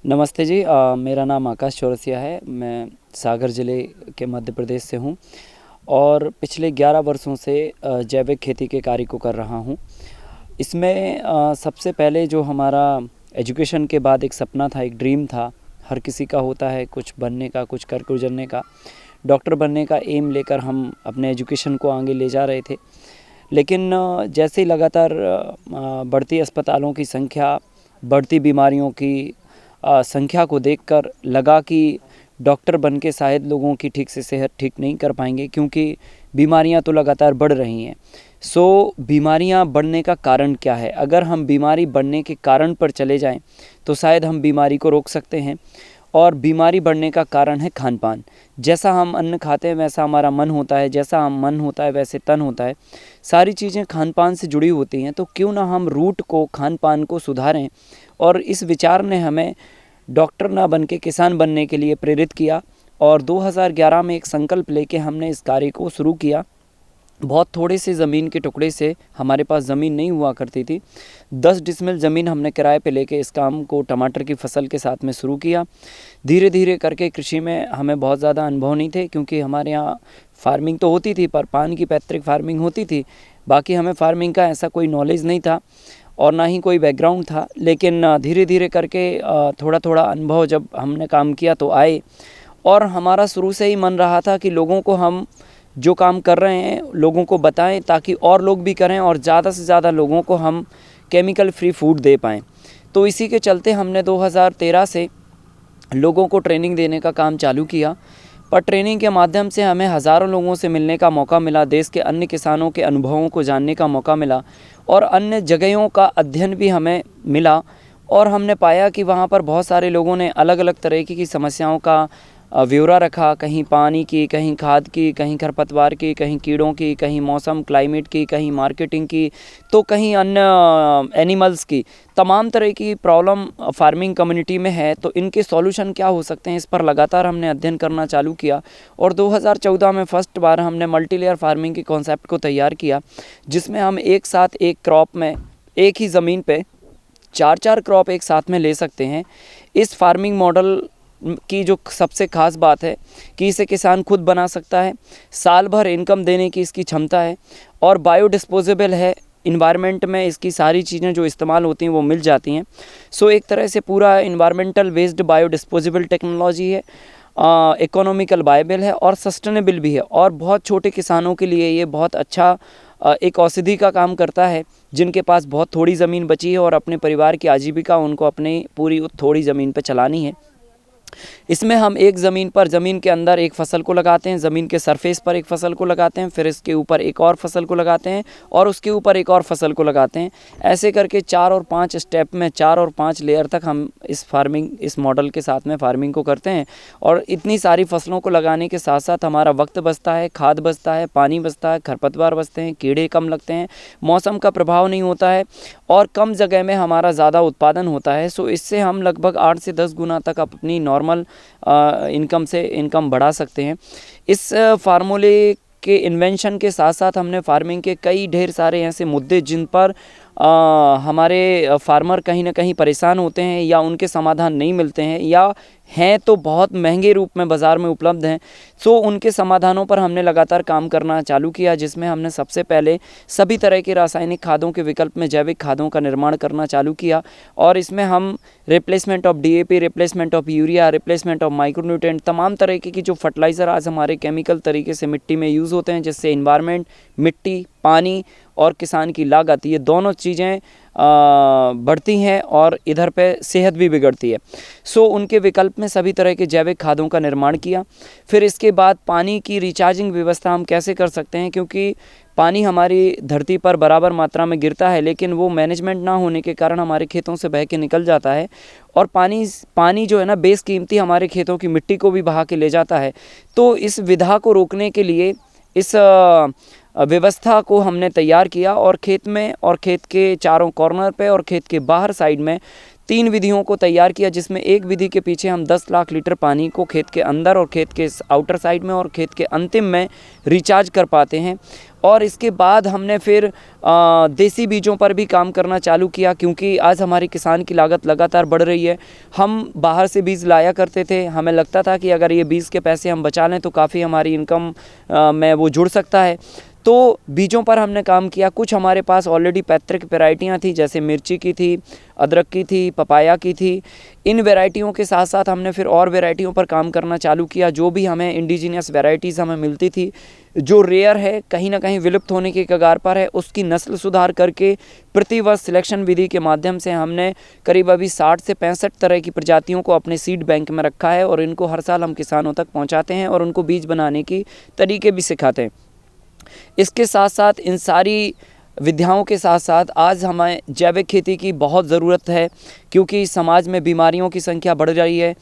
नमस्ते जी। मेरा नाम आकाश चौरसिया है। मैं सागर ज़िले के मध्य प्रदेश से हूँ और पिछले 11 वर्षों से जैविक खेती के कार्य को कर रहा हूँ। इसमें सबसे पहले जो हमारा एजुकेशन के बाद एक सपना था, एक ड्रीम था, हर किसी का होता है कुछ बनने का, कुछ कर गुजरने का। डॉक्टर बनने का एम लेकर हम अपने एजुकेशन को आगे ले जा रहे थे, लेकिन जैसे ही लगातार बढ़ती अस्पतालों की संख्या, बढ़ती बीमारियों की संख्या को देखकर लगा कि डॉक्टर बन के शायद लोगों की ठीक से सेहत ठीक नहीं कर पाएंगे, क्योंकि बीमारियां तो लगातार बढ़ रही हैं। बीमारियां बढ़ने का कारण क्या है? अगर हम बीमारी बढ़ने के कारण पर चले जाएं तो शायद हम बीमारी को रोक सकते हैं। और बीमारी बढ़ने का कारण है खान पान। जैसा हम अन्न खाते हैं वैसा हमारा मन होता है, जैसा हम मन होता है वैसे तन होता है। सारी चीज़ें खान पान से जुड़ी होती हैं, तो क्यों ना हम रूट को, खान पान को सुधारें। और इस विचार ने हमें डॉक्टर ना बन के किसान बनने के लिए प्रेरित किया और 2011 में एक संकल्प लेके हमने इस कार्य को शुरू किया। बहुत थोड़े से ज़मीन के टुकड़े से, हमारे पास ज़मीन नहीं हुआ करती थी, 10 डिसमिल ज़मीन हमने किराए पे लेके इस काम को टमाटर की फसल के साथ में शुरू किया। धीरे धीरे करके कृषि में हमें बहुत ज़्यादा अनुभव नहीं थे, क्योंकि हमारे यहाँ फार्मिंग तो होती थी पर पान की पैतृक फार्मिंग होती थी। बाकी हमें फार्मिंग का ऐसा कोई नॉलेज नहीं था और ना ही कोई बैकग्राउंड था। लेकिन धीरे धीरे करके थोड़ा थोड़ा अनुभव जब हमने काम किया तो आए, और हमारा शुरू से ही मन रहा था कि लोगों को हम जो काम कर रहे हैं लोगों को बताएं, ताकि और लोग भी करें और ज़्यादा से ज़्यादा लोगों को हम केमिकल फ्री फूड दे पाएँ। तो इसी के चलते हमने 2013 से लोगों को ट्रेनिंग देने का काम चालू किया। पर ट्रेनिंग के माध्यम से हमें हज़ारों लोगों से मिलने का मौका मिला, देश के अन्य किसानों के अनुभवों को जानने का मौका मिला और अन्य जगहों का अध्ययन भी हमें मिला। और हमने पाया कि वहाँ पर बहुत सारे लोगों ने अलग अलग तरह की समस्याओं का ब्यौरा रखा, कहीं पानी की, कहीं खाद की, कहीं खरपतवार की, कहीं कीड़ों की, कहीं मौसम क्लाइमेट की, कहीं मार्केटिंग की, तो कहीं अन्य एनिमल्स की। तमाम तरह की प्रॉब्लम फार्मिंग कम्युनिटी में है, तो इनके सॉल्यूशन क्या हो सकते हैं, इस पर लगातार हमने अध्ययन करना चालू किया। और 2014 में फर्स्ट बार हमने मल्टी लेयर फार्मिंग के कॉन्सेप्ट को तैयार किया, जिसमें हम एक साथ एक क्रॉप में, एक ही ज़मीन पे 4-4 क्रॉप एक साथ में ले सकते हैं। इस फार्मिंग मॉडल की जो सबसे ख़ास बात है कि इसे किसान खुद बना सकता है, साल भर इनकम देने की इसकी क्षमता है और बायोडिस्पोजेबल है। इन्वायरमेंट में इसकी सारी चीज़ें जो इस्तेमाल होती हैं वो मिल जाती हैं। एक तरह से पूरा इन्वायरमेंटल बेस्ड बायोडिस्पोजेबल टेक्नोलॉजी है, इकोनॉमिकल वायबल है और सस्टेनेबल भी है। और बहुत छोटे किसानों के लिए ये बहुत अच्छा एक औषधि का काम करता है, जिनके पास बहुत थोड़ी ज़मीन बची है और अपने परिवार की आजीविका उनको अपनी पूरी थोड़ी ज़मीन पर चलानी है। इसमें हम एक ज़मीन पर, ज़मीन के अंदर एक फसल को लगाते हैं, ज़मीन के सरफेस पर एक फसल को लगाते हैं, फिर इसके ऊपर एक और फसल को लगाते हैं और उसके ऊपर एक और फसल को लगाते हैं। ऐसे करके 4 और 5 स्टेप में, 4 और 5 लेयर तक हम इस मॉडल के साथ में फार्मिंग को करते हैं। और इतनी सारी फसलों को लगाने के साथ साथ हमारा वक्त बचता है, खाद बचता है, पानी बचता है, खरपतवार बचते हैं, कीड़े कम लगते हैं, मौसम का प्रभाव नहीं होता है और कम जगह में हमारा ज़्यादा उत्पादन होता है। इससे हम लगभग 8 से 10 गुना तक अपनी नॉर्मल इनकम बढ़ा सकते हैं। इस फार्मूले के इन्वेंशन के साथ साथ हमने फार्मिंग के कई ढेर सारे ऐसे मुद्दे जिन पर हमारे फार्मर कहीं ना कहीं परेशान होते हैं या उनके समाधान नहीं मिलते हैं या हैं तो बहुत महंगे रूप में बाज़ार में उपलब्ध हैं, उनके समाधानों पर हमने लगातार काम करना चालू किया, जिसमें हमने सबसे पहले सभी तरह के रासायनिक खादों के विकल्प में जैविक खादों का निर्माण करना चालू किया। और इसमें हम replacement of DAP, replacement of urea, replacement of micronutrient, तमाम तरह की जो फर्टिलाइज़र आज हमारे केमिकल तरीके से मिट्टी में यूज़ होते हैं, जिससे इन्वायरमेंट, मिट्टी, पानी और किसान की लागत, ये दोनों चीज़ें बढ़ती हैं और इधर पे सेहत भी बिगड़ती है। उनके विकल्प में सभी तरह के जैविक खादों का निर्माण किया। फिर इसके बाद पानी की रिचार्जिंग व्यवस्था हम कैसे कर सकते हैं, क्योंकि पानी हमारी धरती पर बराबर मात्रा में गिरता है, लेकिन वो मैनेजमेंट ना होने के कारण हमारे खेतों से बह के निकल जाता है और पानी जो है ना, बेशकीमती हमारे खेतों की मिट्टी को भी बहा के ले जाता है। तो इस विधा को रोकने के लिए इस व्यवस्था को हमने तैयार किया और खेत में और खेत के चारों कॉर्नर पे और खेत के बाहर साइड में 3 विधियों को तैयार किया, जिसमें एक विधि के पीछे हम 10 लाख लीटर पानी को खेत के अंदर और खेत के आउटर साइड में और खेत के अंतिम में रिचार्ज कर पाते हैं। और इसके बाद हमने फिर देसी बीजों पर भी काम करना चालू किया, क्योंकि आज हमारी किसान की लागत लगातार बढ़ रही है। हम बाहर से बीज लाया करते थे, हमें लगता था कि अगर ये बीज के पैसे हम बचा लें तो काफ़ी हमारी इनकम में वो जुड़ सकता है। तो बीजों पर हमने काम किया। कुछ हमारे पास ऑलरेडी पैतृक वैरायटियाँ थी, जैसे मिर्ची की थी, अदरक की थी, पपाया की थी। इन वैरायटियों के साथ साथ हमने फिर और वैरायटियों पर काम करना चालू किया। जो भी हमें इंडिजीनियस वैरायटीज़ हमें मिलती थी, जो रेयर है, कहीं ना कहीं विलुप्त होने के कगार पर है, उसकी नस्ल सुधार करके प्रतिवर्ष सिलेक्शन विधि के माध्यम से हमने करीब अभी 60 से 65 तरह की प्रजातियों को अपने सीड बैंक में रखा है। और इनको हर साल हम किसानों तक पहुँचाते हैं और उनको बीज बनाने की तरीके भी सिखाते हैं। इसके साथ साथ इन सारी विधियों के साथ साथ आज हमें जैविक खेती की बहुत ज़रूरत है, क्योंकि समाज में बीमारियों की संख्या बढ़ रही है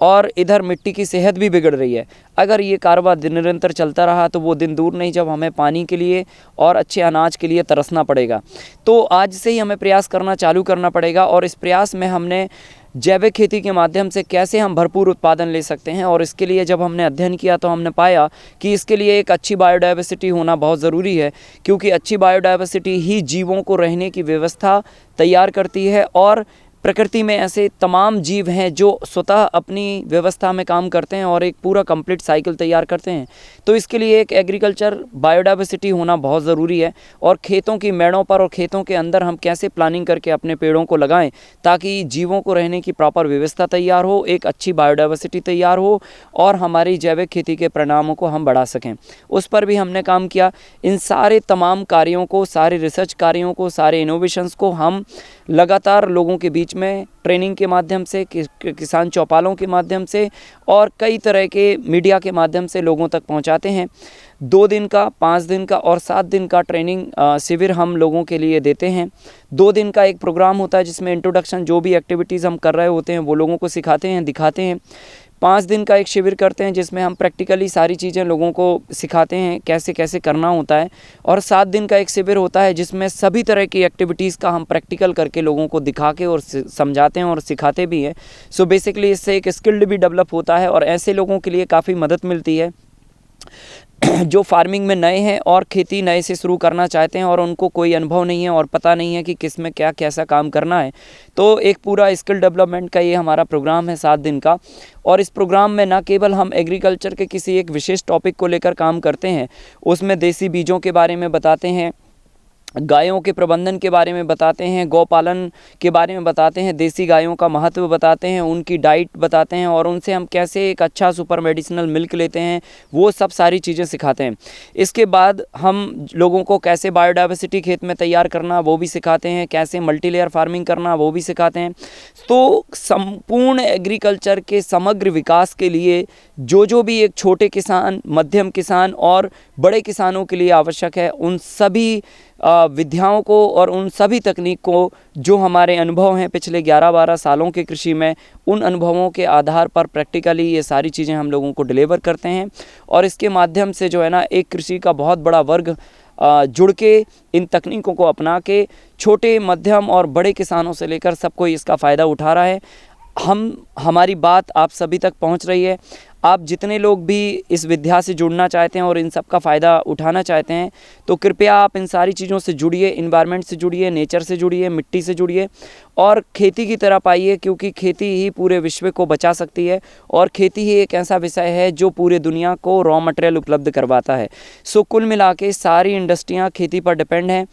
और इधर मिट्टी की सेहत भी बिगड़ रही है। अगर ये कारोबार निरंतर चलता रहा तो वो दिन दूर नहीं जब हमें पानी के लिए और अच्छे अनाज के लिए तरसना पड़ेगा। तो आज से ही हमें प्रयास करना चालू करना पड़ेगा। और इस प्रयास में हमने जैविक खेती के माध्यम से कैसे हम भरपूर उत्पादन ले सकते हैं, और इसके लिए जब हमने अध्ययन किया तो हमने पाया कि इसके लिए एक अच्छी बायोडाइवर्सिटी होना बहुत ज़रूरी है, क्योंकि अच्छी बायोडाइवर्सिटी ही जीवों को रहने की व्यवस्था तैयार करती है। और प्रकृति में ऐसे तमाम जीव हैं जो स्वतः अपनी व्यवस्था में काम करते हैं और एक पूरा कंप्लीट साइकिल तैयार करते हैं। तो इसके लिए एक एग्रीकल्चर बायोडाइवर्सिटी होना बहुत ज़रूरी है। और खेतों की मेड़ों पर और खेतों के अंदर हम कैसे प्लानिंग करके अपने पेड़ों को लगाएं ताकि जीवों को रहने की प्रॉपर व्यवस्था तैयार हो, एक अच्छी बायोडाइवर्सिटी तैयार हो और हमारी जैविक खेती के परिणामों को हम बढ़ा सकें, उस पर भी हमने काम किया। इन सारे तमाम कार्यों को, सारे रिसर्च कार्यों को, सारे इनोवेशंस को हम लगातार लोगों के बीच में ट्रेनिंग के माध्यम से, किसान चौपालों के माध्यम से और कई तरह के मीडिया के माध्यम से लोगों तक पहुंचाते हैं। 2 दिन का, 5 दिन का और 7 दिन का ट्रेनिंग शिविर हम लोगों के लिए देते हैं। 2 दिन का एक प्रोग्राम होता है जिसमें इंट्रोडक्शन, जो भी एक्टिविटीज़ हम कर रहे होते हैं वो लोगों को सिखाते हैं, दिखाते हैं। 5 दिन का एक शिविर करते हैं जिसमें हम प्रैक्टिकली सारी चीज़ें लोगों को सिखाते हैं कैसे कैसे करना होता है। और 7 दिन का एक शिविर होता है जिसमें सभी तरह की एक्टिविटीज़ का हम प्रैक्टिकल करके लोगों को दिखा के और समझाते हैं और सिखाते भी हैं। सो बेसिकली इससे एक स्किल्ड भी डेवलप होता है और ऐसे लोगों के लिए काफ़ी मदद मिलती है जो फार्मिंग में नए हैं और खेती नए से शुरू करना चाहते हैं और उनको कोई अनुभव नहीं है और पता नहीं है कि किस में क्या कैसा काम करना है। तो एक पूरा स्किल डेवलपमेंट का ये हमारा प्रोग्राम है 7 दिन का। और इस प्रोग्राम में न केवल हम एग्रीकल्चर के किसी एक विशेष टॉपिक को लेकर काम करते हैं, उसमें देसी बीजों के बारे में बताते हैं, गायों के प्रबंधन के बारे में बताते हैं, गौपालन के बारे में बताते हैं, देसी गायों का महत्व बताते हैं, उनकी डाइट बताते हैं और उनसे हम कैसे एक अच्छा सुपर मेडिसिनल मिल्क लेते हैं, वो सब सारी चीज़ें सिखाते हैं। इसके बाद हम लोगों को कैसे बायोडाइवर्सिटी खेत में तैयार करना वो भी सिखाते हैं, कैसे मल्टीलेयर फार्मिंग करना वो भी सिखाते हैं। तो संपूर्ण एग्रीकल्चर के समग्र विकास के लिए जो भी एक छोटे किसान, मध्यम किसान और बड़े किसानों के लिए आवश्यक है, उन सभी विधियों को और उन सभी तकनीक को जो हमारे अनुभव हैं पिछले 11-12 सालों के कृषि में, उन अनुभवों के आधार पर प्रैक्टिकली ये सारी चीज़ें हम लोगों को डिलीवर करते हैं। और इसके माध्यम से जो है ना, एक कृषि का बहुत बड़ा वर्ग जुड़ के इन तकनीकों को अपना के छोटे, मध्यम और बड़े किसानों से लेकर सब कोई इसका फ़ायदा उठा रहा है। हमारी बात आप सभी तक पहुंच रही है। आप जितने लोग भी इस विद्या से जुड़ना चाहते हैं और इन सब का फ़ायदा उठाना चाहते हैं तो कृपया आप इन सारी चीज़ों से जुड़िए, इन्वायरमेंट से जुड़िए, नेचर से जुड़िए, मिट्टी से जुड़िए और खेती की तरफ आइए, क्योंकि खेती ही पूरे विश्व को बचा सकती है और खेती ही एक ऐसा विषय है जो पूरे दुनिया को रॉ मटेरियल उपलब्ध करवाता है। सो कुल मिला के सारी इंडस्ट्रियाँ खेती पर डिपेंड हैं।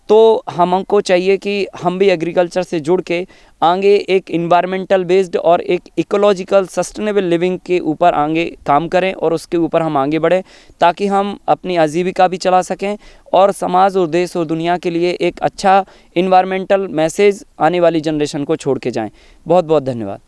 तो हमको चाहिए कि हम भी एग्रीकल्चर से जुड़ के आगे एक इन्वायरमेंटल बेस्ड और एक इकोलॉजिकल सस्टेनेबल लिविंग के ऊपर आगे काम करें और उसके ऊपर हम आगे बढ़ें, ताकि हम अपनी आजीविका भी चला सकें और समाज और देश और दुनिया के लिए एक अच्छा इन्वायरमेंटल मैसेज आने वाली जनरेशन को छोड़ के जाएं। बहुत बहुत धन्यवाद।